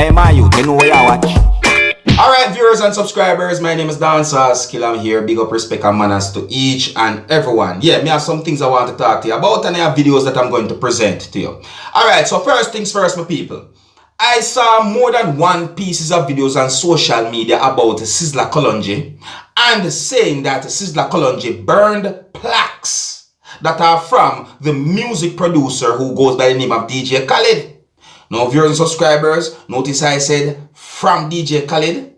Hey man, you know where you watch. Alright viewers and subscribers, my name is Dancehall skilla. I'm here. Big up, respect and manners to each and everyone. Yeah, me have some things I want to talk to you about, and I have videos that I'm going to present to you. Alright, so first things first, my people. I saw more than one pieces of videos on social media about Sizzla Kalonji and saying that Sizzla Kalonji burned plaques that are from the music producer who goes by the name of DJ Khaled. Now viewers and subscribers, notice I said from DJ Khaled.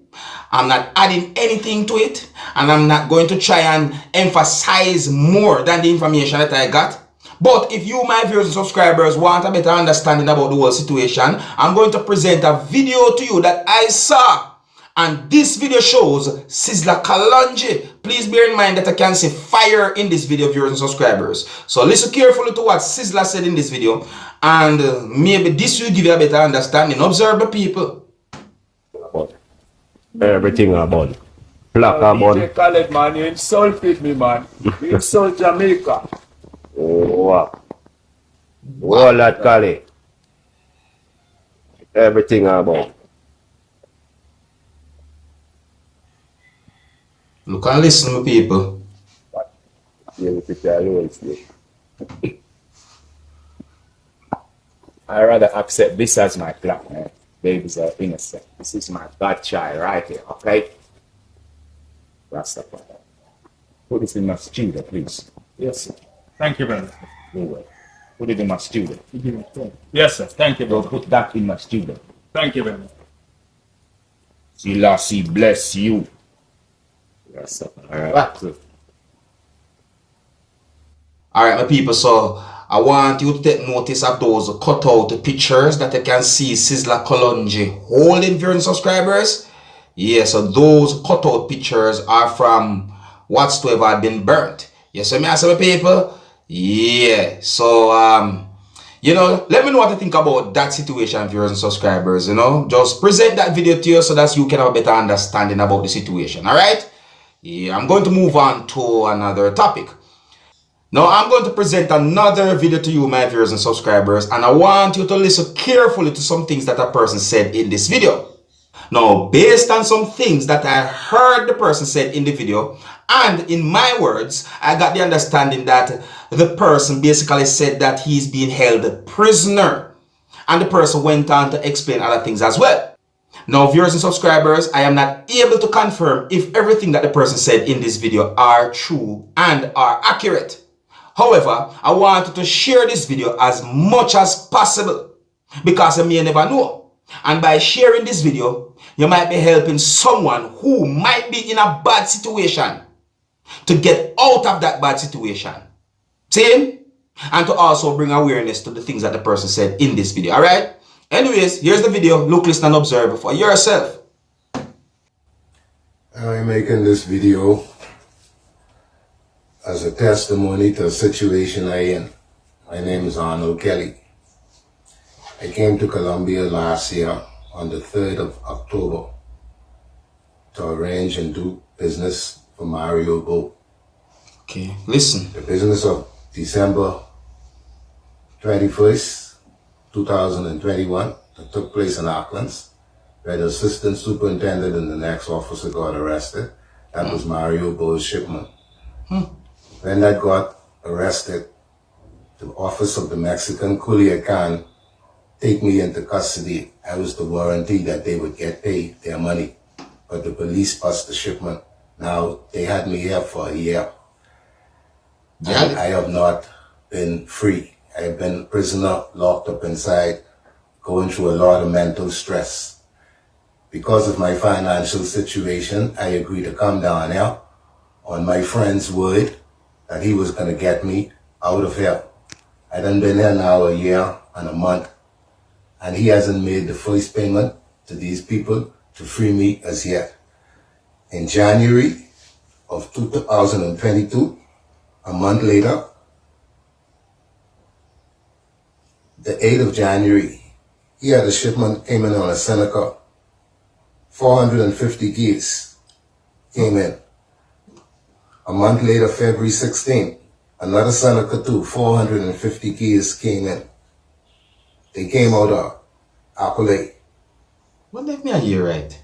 I'm not adding anything to it, and I'm not going to try and emphasize more than the information that I got. But if you, my viewers and subscribers, want a better understanding about the whole situation, I'm going to present a video to you that I saw. And this video shows Sizzla Kalonji. Please bear in mind that I can see fire in this video, viewers and subscribers. So listen carefully to what Sizzla said in this video, and maybe this will give you a better understanding. Observe the people. Everything about Plaques about DJ Khaled, man, you insulted me, man. You insult Jamaica. Oh, all that Khaled. Everything about. Look and listen, my people. I rather accept this as my clock, man. Babies are innocent. This is my godchild right here, okay? Rastafari. Put this in my studio, please. Yes, sir. Thank you, brother. Anyway, put it in my studio. Yes, sir. Thank you, Don't brother. put that in my studio. Thank you, brother. Selassie bless you. Rastafari. Alright, my people, so I want you to take notice of those cutout pictures that you can see Sizzla Kalonji holding, viewers and subscribers. Yeah, so those cutout pictures are from whatsoever had been burnt. Yes, so me ask my people. Yeah, so you know, let me know what you think about that situation, viewers and subscribers. You know, just present that video to you so that you can have a better understanding about the situation. Alright? Yeah, I'm going to move on to another topic. Now, I'm going to present another video to you, my viewers and subscribers, and I want you to listen carefully to some things that a person said in this video. Now, based on some things that I heard the person said in the video, and in my words, I got the understanding that the person basically said that he's being held prisoner, and the person went on to explain other things as well. Now, viewers and subscribers, I am not able to confirm if everything that the person said in this video are true and are accurate. However, I wanted to share this video as much as possible because you may never know. And by sharing this video, you might be helping someone who might be in a bad situation to get out of that bad situation. See? And to also bring awareness to the things that the person said in this video. Alright? Anyways, here's the video. Look, listen, and observe for yourself. I'm making this video as a testimony to a situation I'm in. My name is Arnold Kelly. I came to Colombia last year on the 3rd of October to arrange and do business for Mario Bo. Okay, listen. The business of December 21st, 2021 that took place in Auckland, where the assistant superintendent and the next officer got arrested. That was Mario Bo's shipment. When that got arrested, the office of the Mexican Culiacan take me into custody. I was the warranty that they would get paid their money. But the police bust the shipment. Now they had me here for a year. And I have not been free. I have been a prisoner, locked up inside, going through a lot of mental stress. Because of my financial situation, I agreed to come down here on my friend's word that he was going to get me out of here. I done been here now a year and a month, and he hasn't made the first payment to these people to free me as yet. In January of 2022, a month later, the 8th of January, he had a shipment came in on a Seneca. 450 gears came in. A month later, February 16th, another Seneca 2, 450 gears came in. They came out of Accolade. What left me a year right?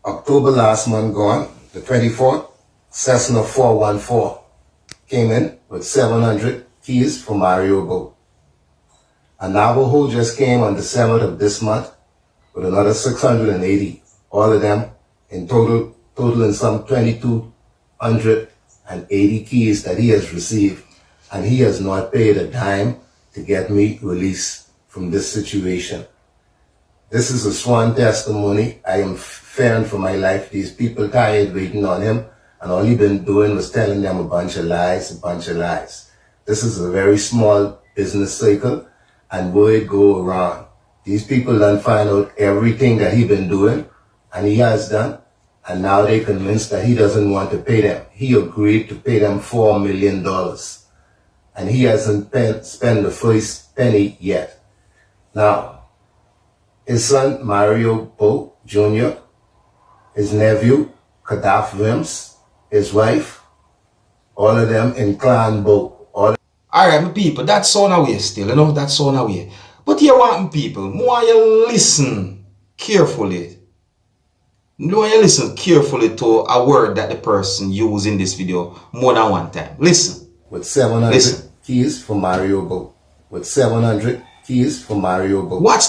October last month gone, the 24th, Cessna 414 came in with 700 keys for Mario boat. And Navajo just came on the 7th of this month with another 680, all of them in totaling some 2,280 keys that he has received, and he has not paid a dime to get me released from this situation. This is a sworn testimony. I am fearing for my life. These people tired waiting on him, and all he been doing was telling them a bunch of lies. This is a very small business cycle, and word go around. These people done find out everything that he been doing, and he has done, and now they convinced that he doesn't want to pay them. He agreed to pay them $4 million, and he hasn't spent the first penny yet. Now, his son, Mario Bo Jr., his nephew, Kadaf Wims, his wife, all of them in Clan Bo. Alright, my people, that sound away still, that sound away. But you want me people, more you listen carefully. More you listen carefully to a word that the person used in this video more than one time. Listen. With 700 keys for Mario Bo. What's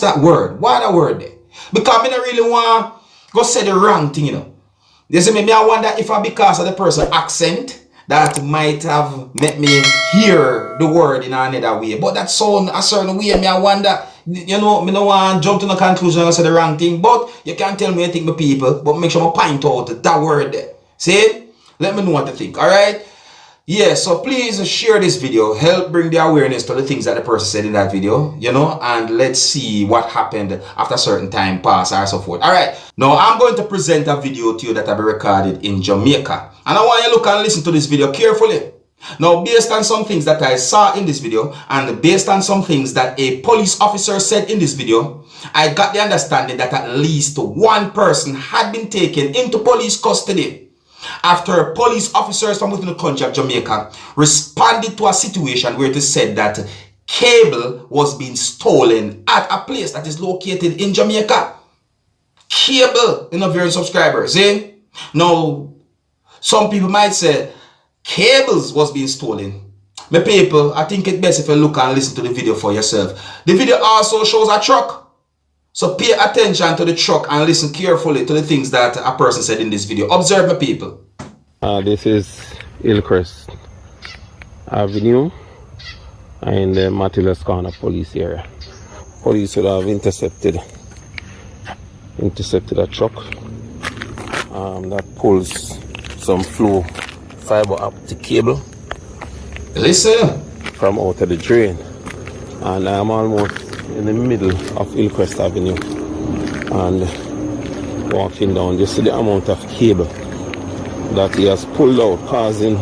that word? Why that word there? Because I don't really want to go say the wrong thing, You see, maybe I wonder if because of the person's accent, that might have made me hear the word in another way. But that sound a certain way, me I wonder, me no want to jump to the conclusion and say the wrong thing. But you can't tell me anything, my people, but make sure I point out that word there. See? Let me know what you think, alright? Yeah, so please share this video. Help bring the awareness to the things that the person said in that video, and let's see what happened after a certain time passed or so forth. Alright, now I'm going to present a video to you that I've recorded in Jamaica. And I want you to look and listen to this video carefully. Now, based on some things that I saw in this video, and based on some things that a police officer said in this video, I got the understanding that at least one person had been taken into police custody after police officers from within the country of Jamaica responded to a situation where it is said that cable was being stolen at a place that is located in Jamaica. Cable, various subscribers, Now, some people might say cables was being stolen. My people, I think it's best if you look and listen to the video for yourself. The video also shows a truck. So pay attention to the truck and listen carefully to the things that a person said in this video. Observe, my people. This is Hillcrest Avenue in the Matildas Corner police area. Police would have intercepted a truck that pulls some flow fiber optic cable. Listen. From out of the drain. And I'm almost in the middle of Hillcrest Avenue and walking down. You see the amount of cable that he has pulled out, causing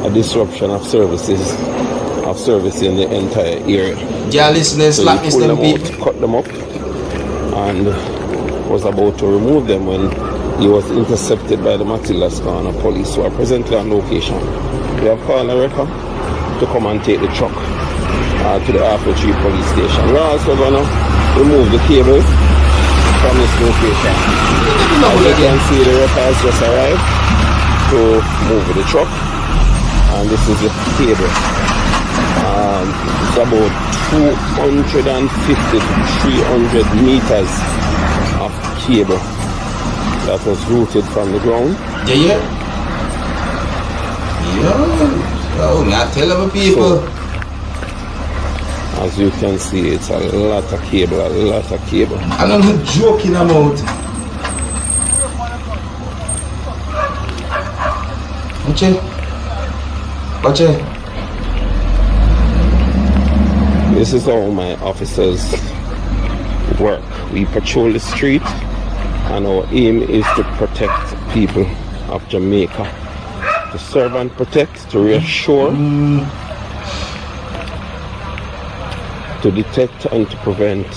a disruption of service in the entire area. Yeah, listeners, so he pulled them out, cut them up, and was about to remove them when he was intercepted by the Matildas Corner police, who are presently on location. We have called a record to come and take the truck to the R3 police station. We're also going to remove the cable from this location. As you can see, the records just arrived to move the truck, and this is the cable. It's about 250 to 300 meters of cable that was routed from the ground. Yeah. Now tell them people. So, as you can see, it's a lot of cable, And I'm not joking about. Watch it. This is how my officers work. We patrol the street, and our aim is to protect people of Jamaica. To serve and protect, to reassure, to detect and to prevent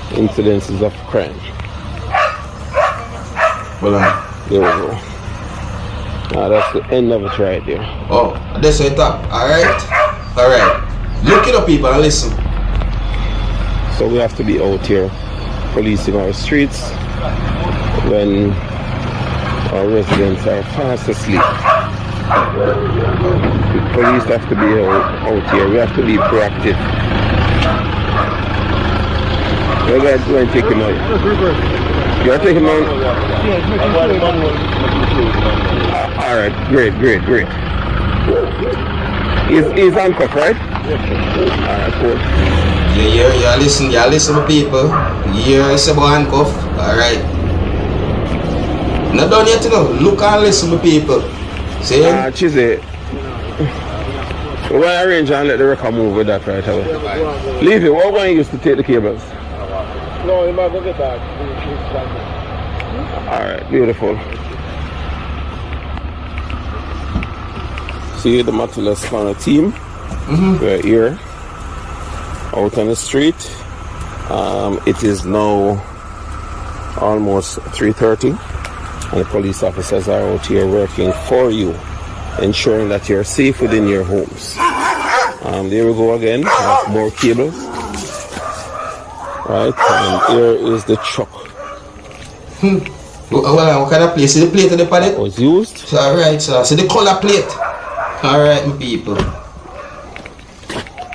incidences of crime. Well, there we go. Now that's the end of it right there. Oh, that's it up. Alright. Look it up, people, and listen. So we have to be out here police in our streets when our residents are fast asleep. The police have to be out here. We have to be proactive. We're going to take him out. You want to take him out? Alright, great. He's handcuffed, right? Alright, cool. Yeah, listen to people. Yeah, it's about handcuff. Alright. Not done yet, you know. Look and listen to people. See? Chizzy. We're going to arrange and let the record move with that right away. Leave it. We're going to use to take the cables. No, you might go get back. Alright, beautiful. See the Matilda's Corner team. We're here out on the street. It is now almost 3:30 and the police officers are out here working for you, ensuring that you're safe within your homes. There we go again, more cables. Right, and here is the truck. What kind of plate? See the plate on the pallet? Was used. Alright, so see the color plate. Alright, my people.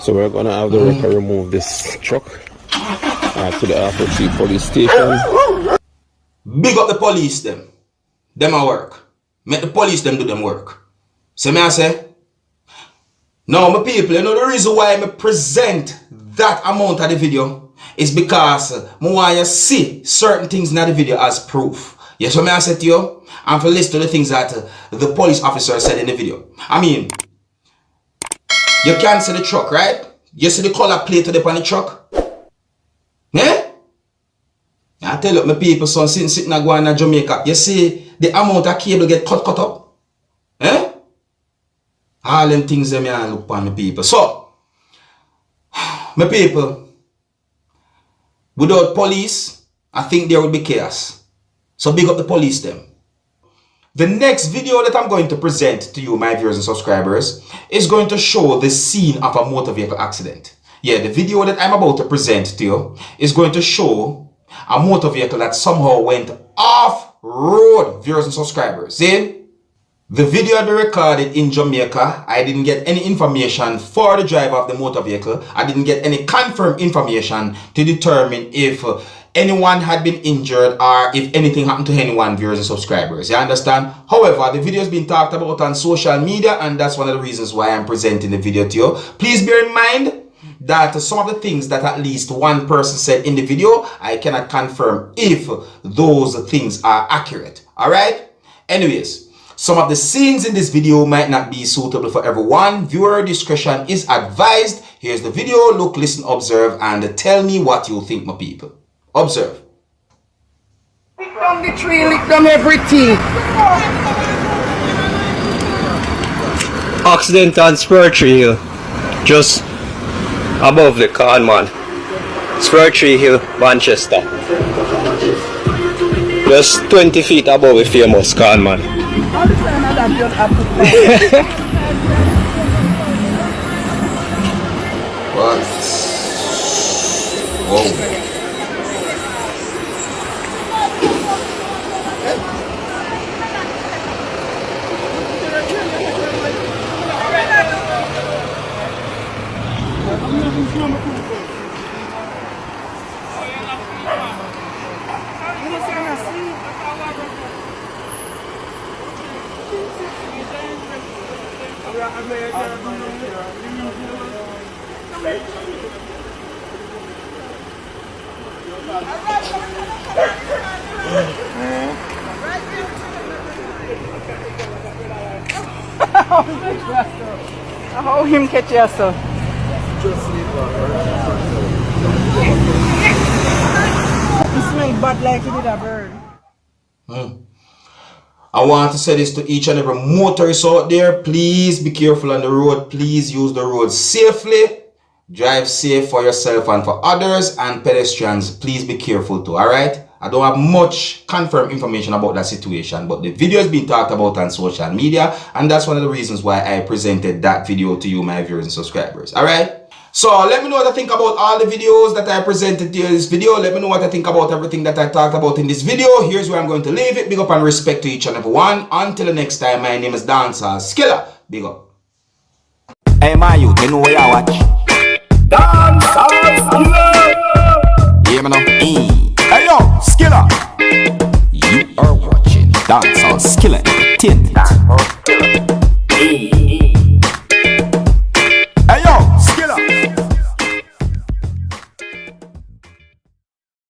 So we're gonna have the wrecker remove this truck to the R43 police station. Big up the police them. Them a work. Make the police them do them work. See me I say? Now my people, you know the reason why I present that amount of the video is because I want you to see certain things in the video as proof. Yes, what I said to you, and for list to the things that the police officer said in the video. I mean, you can't see the truck, right? You see the color plate on the truck? Eh? I tell you, my people, son, sitting going to Jamaica, you see the amount of cable get cut up? Eh? All them things them I look upon my people. So, my people, without police, I think there would be chaos. So big up the police them. The next video that I'm going to present to you, my viewers and subscribers, is going to show the scene of a motor vehicle accident. Yeah, the video that I'm about to present to you is going to show a motor vehicle that somehow went off-road, viewers and subscribers. See? The video had been recorded in Jamaica. I didn't get any information for the driver of the motor vehicle. I didn't get any confirmed information to determine if anyone had been injured or if anything happened to anyone, viewers and subscribers. You understand? However, the video has been talked about on social media, and that's one of the reasons why I'm presenting the video to you. Please bear in mind that some of the things that at least one person said in the video, I cannot confirm if those things are accurate. Alright? Anyways, some of the scenes in this video might not be suitable for everyone. Viewer discretion is advised. Here's the video. Look, listen, observe, and tell me what you think, my people. Observe. Lick down the tree, lick down everything. Accident on Spur Tree Hill, just above the Con Man. Spur Tree Hill, Manchester. Just 20 feet above the famous Con Man. What? Whoa. How him catch you, sir? He smell bad like he did a bird. I want to say this to each and every motorist out there. Please be careful on the road. Please use the road safely. Drive safe for yourself and for others, and pedestrians, please be careful too, alright? I don't have much confirmed information about that situation, but the video has been talked about on social media, and that's one of the reasons why I presented that video to you, my viewers and subscribers, alright? So let me know what I think about all the videos that I presented to you in this video. Let me know what I think about everything that I talked about in this video. Here's where I'm going to leave it. Big up and respect to each and every one. Until the next time, my name is Dancehall Skilla. Big up. Hey, my youth, you know where I watch? Dancehall Skilla! Yeah, man. Hey, yo, Skilla! You are watching Dancehall Skilla Entertainment.